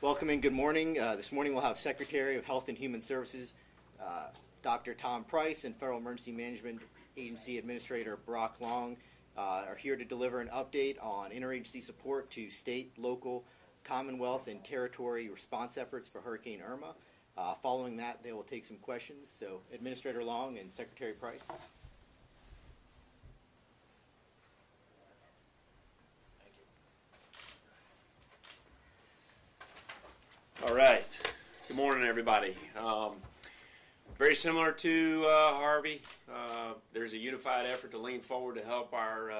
Welcome and good morning. This morning we'll have Secretary of Health and Human Services, Dr. Tom Price, and Federal Emergency Management Agency Administrator Brock Long are here to deliver an update on interagency support to state, local, Commonwealth, and territory response efforts for Hurricane Irma. Following that, they will take some questions. So, Administrator Long and Secretary Price. All right. Good morning, everybody. Very similar to Harvey, there's a unified effort to lean forward to help our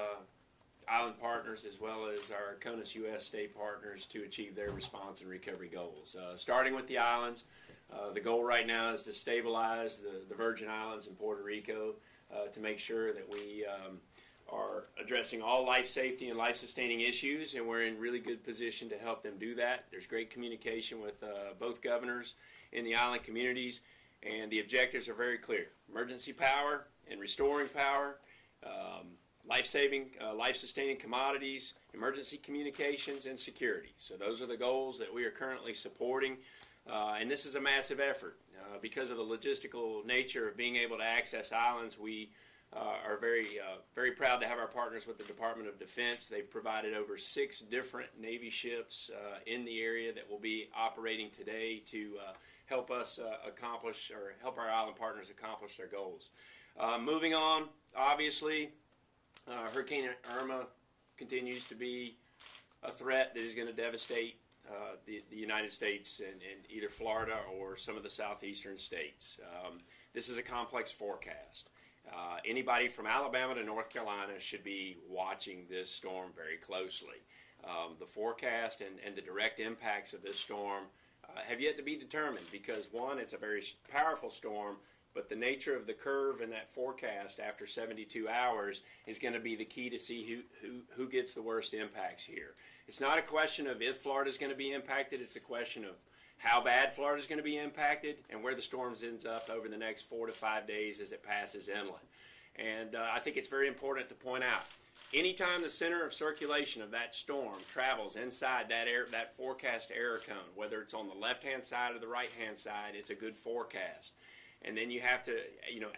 island partners as well as our CONUS U.S. state partners to achieve their response and recovery goals. Starting with the islands, the goal right now is to stabilize the Virgin Islands and Puerto Rico to make sure that we are addressing all life safety and life-sustaining issues, and we're in really good position to help them do that. There's great communication with both governors in the island communities, and the objectives are very clear. Emergency power and restoring power, life-saving, life-sustaining commodities, emergency communications, and security. So those are the goals that we are currently supporting, and this is a massive effort. Because of the logistical nature of being able to access islands, we are very proud to have our partners with the Department of Defense. They've provided over 6 different Navy ships in the area that will be operating today to help us accomplish, or help our island partners accomplish their goals. Moving on, obviously, Hurricane Irma continues to be a threat that is going to devastate the United States and either Florida or some of the southeastern states. This is a complex forecast. Anybody from Alabama to North Carolina should be watching this storm very closely. The forecast and the direct impacts of this storm have yet to be determined because, one, it's a very powerful storm, but the nature of the curve in that forecast after 72 hours is going to be the key to see who gets the worst impacts here. It's not a question of if Florida is going to be impacted, it's a question of how bad Florida is going to be impacted and where the storms ends up over the next 4 to 5 days as it passes inland. And I think it's very important to point out, anytime the center of circulation of that storm travels inside that forecast error cone, whether it's on the left-hand side or the right-hand side, it's a good forecast. And then you have to,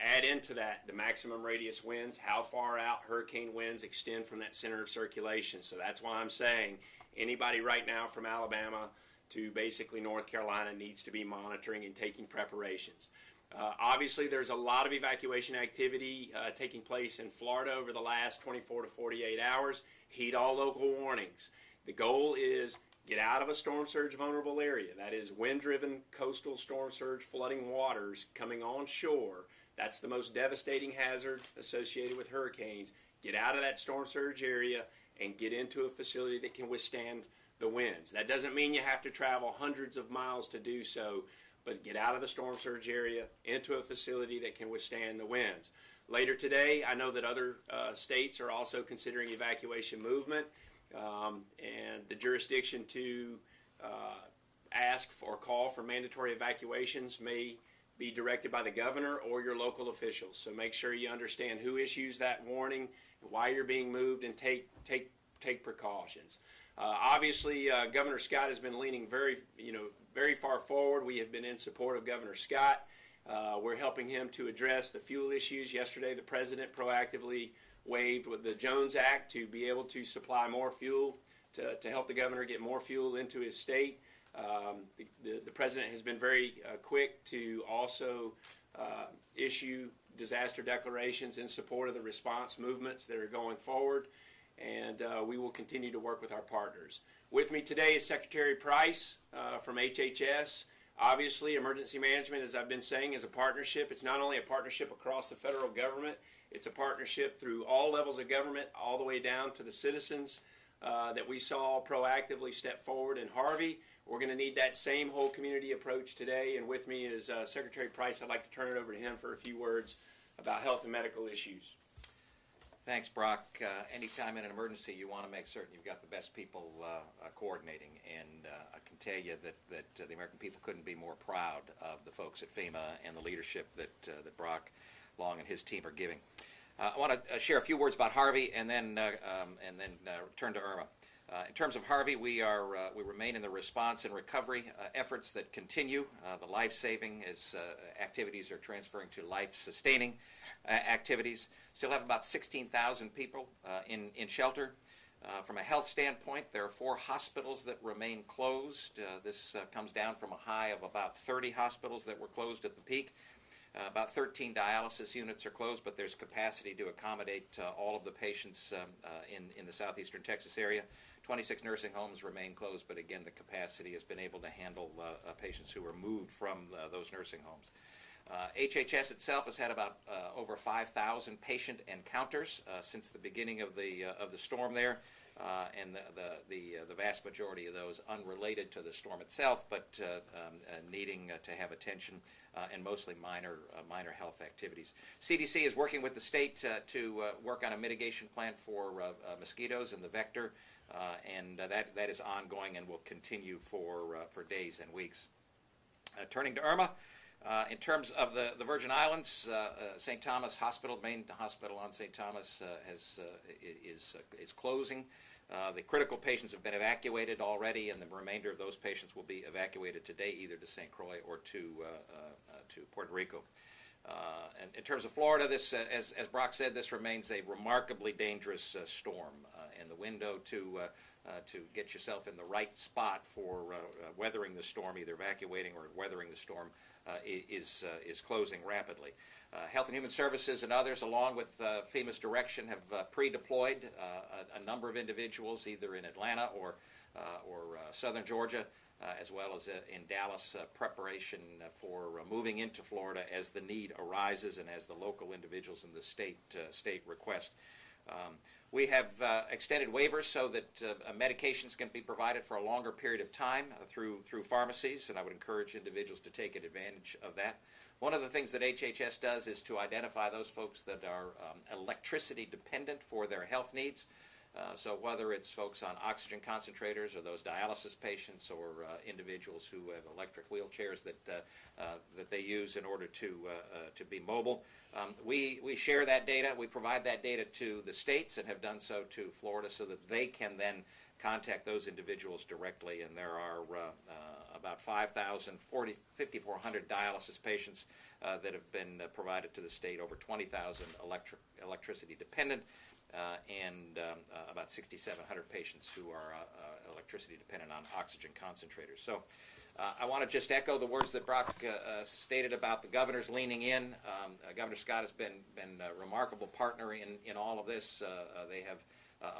add into that the maximum radius winds, how far out hurricane winds extend from that center of circulation. So that's why I'm saying anybody right now from Alabama to basically North Carolina needs to be monitoring and taking preparations. Obviously, there's a lot of evacuation activity taking place in Florida over the last 24 to 48 hours. Heed all local warnings. The goal is get out of a storm surge vulnerable area. That is wind-driven coastal storm surge flooding waters coming on shore. That's the most devastating hazard associated with hurricanes. Get out of that storm surge area and get into a facility that can withstand the winds. That doesn't mean you have to travel hundreds of miles to do so, but get out of the storm surge area into a facility that can withstand the winds. Later today, I know that other states are also considering evacuation movement, and the jurisdiction to ask for or call for mandatory evacuations may be directed by the governor or your local officials. So make sure you understand who issues that warning, why you're being moved, and take precautions. Obviously, Governor Scott has been leaning very far forward. We have been in support of Governor Scott. We're helping him to address the fuel issues. Yesterday, the president proactively waived with the Jones Act to be able to supply more fuel to help the governor get more fuel into his state. The president has been very quick to also issue disaster declarations in support of the response movements that are going forward. And we will continue to work with our partners. With me today is Secretary Price from HHS. Obviously, emergency management, as I've been saying, is a partnership. It's not only a partnership across the federal government, it's a partnership through all levels of government, all the way down to the citizens that we saw proactively step forward in Harvey. We're going to need that same whole community approach today. And with me is Secretary Price. I'd like to turn it over to him for a few words about health and medical issues. Thanks, Brock. Anytime in an emergency, you want to make certain you've got the best people coordinating, and I can tell you that the American people couldn't be more proud of the folks at FEMA and the leadership that Brock Long and his team are giving. I want to share a few words about Harvey and then turn to Irma. In terms of Harvey, we remain in the response and recovery efforts that continue. The life-saving activities are transferring to life-sustaining activities. Still have about 16,000 people in shelter. From a health standpoint, there are 4 hospitals that remain closed. This comes down from a high of about 30 hospitals that were closed at the peak. About 13 dialysis units are closed, but there's capacity to accommodate all of the patients in the southeastern Texas area. 26 nursing homes remain closed, but again, the capacity has been able to handle patients who are moved from those nursing homes. HHS itself has had about over 5,000 patient encounters since the beginning of the storm there, and the vast majority of those unrelated to the storm itself, but needing to have attention and mostly minor health activities. CDC is working with the state to work on a mitigation plan for mosquitoes and the vector, and that is ongoing and will continue for days and weeks. Turning to Irma. In terms of the Virgin Islands, St. Thomas Hospital, main hospital on St. Thomas, is closing. The critical patients have been evacuated already, and the remainder of those patients will be evacuated today, either to St. Croix or to Puerto Rico. And in terms of Florida, this, as Brock said, this remains a remarkably dangerous storm, and the window to get yourself in the right spot for weathering the storm, either evacuating or weathering the storm, is closing rapidly. Health and Human Services and others, along with FEMA's direction, have pre-deployed a number of individuals either in Atlanta or southern Georgia, as well as in Dallas, preparation for moving into Florida as the need arises and as the local individuals in the state request. We have extended waivers so that medications can be provided for a longer period of time through pharmacies, and I would encourage individuals to take advantage of that. One of the things that HHS does is to identify those folks that are electricity dependent for their health needs. So whether it's folks on oxygen concentrators or those dialysis patients or individuals who have electric wheelchairs that they use in order to be mobile, we share that data. We provide that data to the states and have done so to Florida so that they can then contact those individuals directly. And there are about 5,400 dialysis patients that have been provided to the state, over 20,000 electricity dependent. And about 6,700 patients who are electricity dependent on oxygen concentrators. So I want to just echo the words that Brock stated about the governors leaning in. Governor Scott has been a remarkable partner in all of this. They have,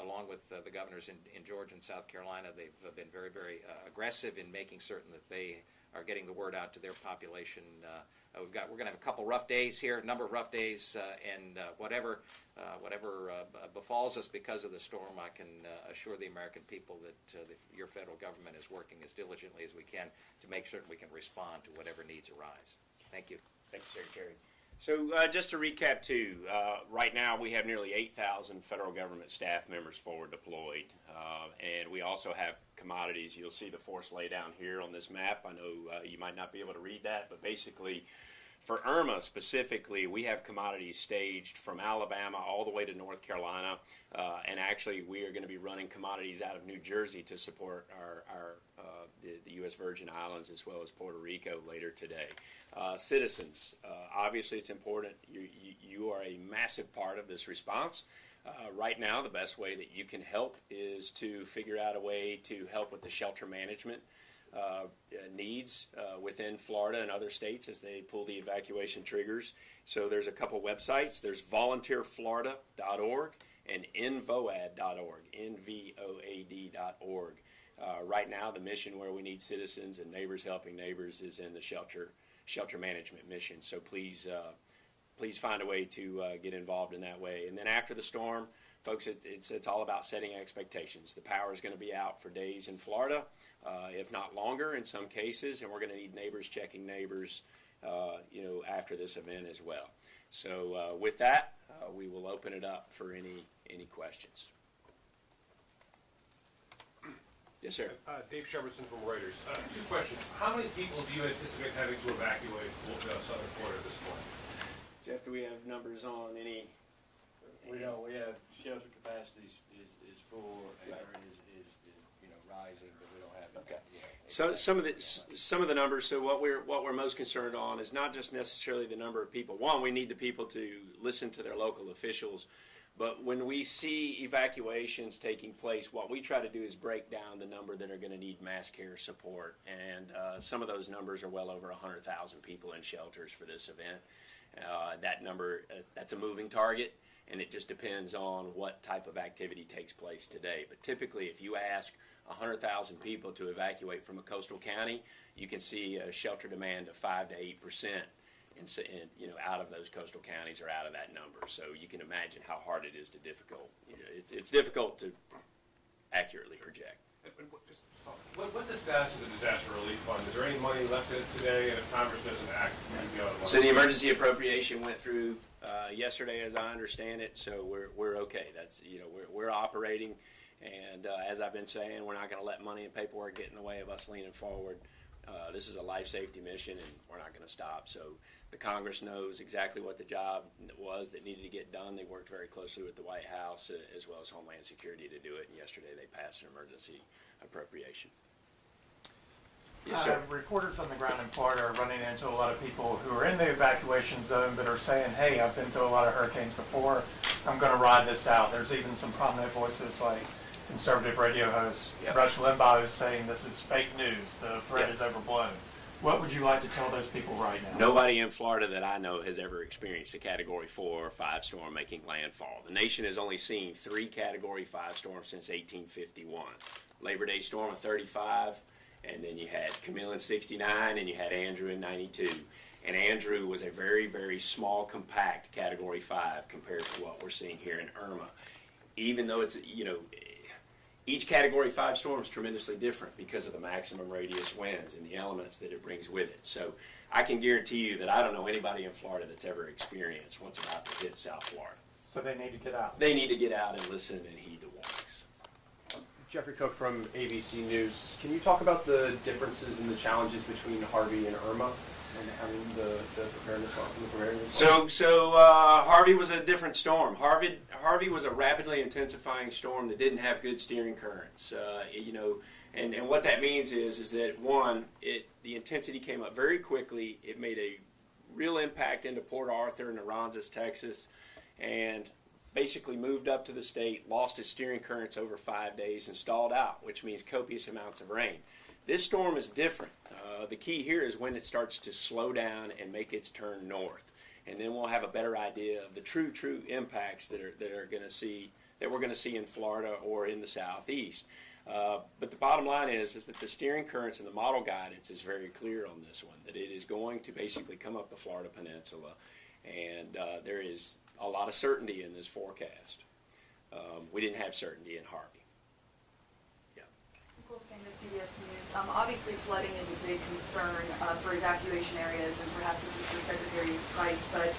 along with the governors in Georgia and South Carolina, they've been very, very aggressive in making certain that they are getting the word out to their population. We're going to have a couple rough days here, a number of rough days, and whatever befalls us because of the storm, I can assure the American people that your federal government is working as diligently as we can to make certain we can respond to whatever needs arise. Thank you. Thank you, Secretary. So just to recap, too, right now we have nearly 8,000 federal government staff members forward deployed, and we also have commodities. You'll see the force lay down here on this map. I know you might not be able to read that, but basically for Irma specifically, we have commodities staged from Alabama all the way to North Carolina, and actually we are going to be running commodities out of New Jersey to support the U.S. Virgin Islands as well as Puerto Rico later today. Citizens, obviously it's important. You are a massive part of this response. Right now, the best way that you can help is to figure out a way to help with the shelter management needs within Florida and other states as they pull the evacuation triggers. So there's a couple websites. There's volunteerflorida.org and nvoad.org, nvoad.org. Right now, the mission where we need citizens and neighbors helping neighbors is in the shelter management mission. So please find a way to get involved in that way. And then after the storm, folks, it's all about setting expectations. The power is going to be out for days in Florida, if not longer in some cases, and we're going to need neighbors checking neighbors, after this event as well. So with that, we will open it up for any questions. Yes, sir. Dave Shepherdson from Reuters. 2 questions. How many people do you anticipate having to evacuate southern Florida at this point? Jeff, do we have numbers on any? We don't. We have shelter capacity is full, and is rising, but we don't have it. Okay. Yeah. So some of the numbers. So what we're most concerned on is not just necessarily the number of people. One, we need the people to listen to their local officials. But when we see evacuations taking place, what we try to do is break down the number that are going to need mass care support. And some of those numbers are well over 100,000 people in shelters for this event. That number, that's a moving target, and it just depends on what type of activity takes place today. But typically, if you ask 100,000 people to evacuate from a coastal county, you can see a shelter demand of 5 to 8%. And out of those coastal counties or out of that number. So you can imagine how hard it is to it's difficult to accurately project. What's the status of the disaster relief fund? Is there any money left in it today? And if Congress doesn't act, will be able to So the emergency appropriation went through yesterday, as I understand it. So we're okay. That's we're operating, and as I've been saying, we're not going to let money and paperwork get in the way of us leaning forward. This is a life safety mission, and we're not going to stop. So the Congress knows exactly what the job was that needed to get done. They worked very closely with the White House as well as Homeland Security to do it. And yesterday they passed an emergency appropriation. Yes, sir. Reporters on the ground in Florida are running into a lot of people who are in the evacuation zone but are saying, hey, I've been through a lot of hurricanes before. I'm going to ride this out. There's even some prominent voices like conservative radio host Rush Limbaugh is saying this is fake news. The threat is overblown. What would you like to tell those people right now? Nobody in Florida that I know has ever experienced a Category 4 or 5 storm making landfall. The nation has only seen 3 Category 5 storms since 1851. Labor Day storm of 35, and then you had Camille in 69, and you had Andrew in 92. And Andrew was a very, very small, compact Category 5 compared to what we're seeing here in Irma. Even though it's, each Category 5 storm is tremendously different because of the maximum radius winds and the elements that it brings with it. So I can guarantee you that I don't know anybody in Florida that's ever experienced what's about to hit South Florida. So they need to get out. They need to get out and listen and heed the warnings. Jeffrey Cook from ABC News. Can you talk about the differences and the challenges between Harvey and Irma and having the preparedness on the preparedness? So Harvey was a different storm. Harvey was a rapidly intensifying storm that didn't have good steering currents. And what that means is that one, the intensity came up very quickly. It made a real impact into Port Arthur and Aransas, Texas, and basically moved up to the state, lost its steering currents over 5 days, and stalled out, which means copious amounts of rain. This storm is different. The key here is when it starts to slow down and make its turn north, and then we'll have a better idea of the true impacts that we're going to see in Florida or in the southeast. But the bottom line is that the steering currents and the model guidance is very clear on this one, that it is going to basically come up the Florida Peninsula, and there is a lot of certainty in this forecast. We didn't have certainty in Harvey. CBS News. Obviously, flooding is a big concern for evacuation areas, and perhaps this is for Secretary Price, but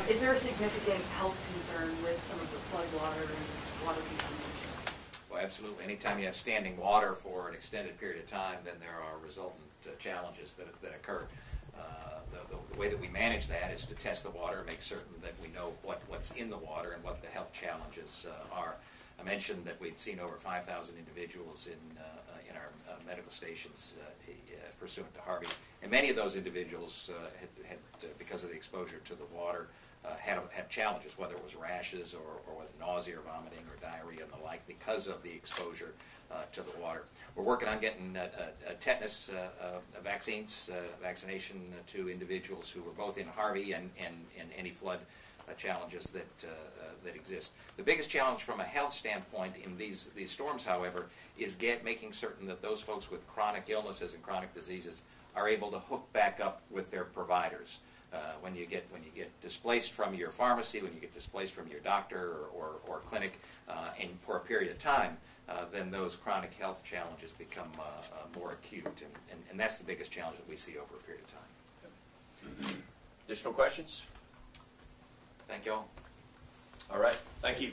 is there a significant health concern with some of the flood water and water contamination? Well, absolutely. Anytime you have standing water for an extended period of time, then there are resultant challenges that occur. The way that we manage that is to test the water, make certain that we know what's in the water and what the health challenges are. I mentioned that we'd seen over 5,000 individuals in our medical stations pursuant to Harvey, and many of those individuals had because of the exposure to the water, had challenges, whether it was rashes or with nausea or vomiting or diarrhea and the like, because of the exposure to the water. We're working on getting tetanus vaccination to individuals who were both in Harvey and any flood challenges that exist. The biggest challenge from a health standpoint in these storms, however, is making certain that those folks with chronic illnesses and chronic diseases are able to hook back up with their providers. When you get displaced from your pharmacy, when you get displaced from your doctor or clinic, and for a period of time, then those chronic health challenges become more acute, and that's the biggest challenge that we see over a period of time. Additional questions? Thank you all. All right. Thank you.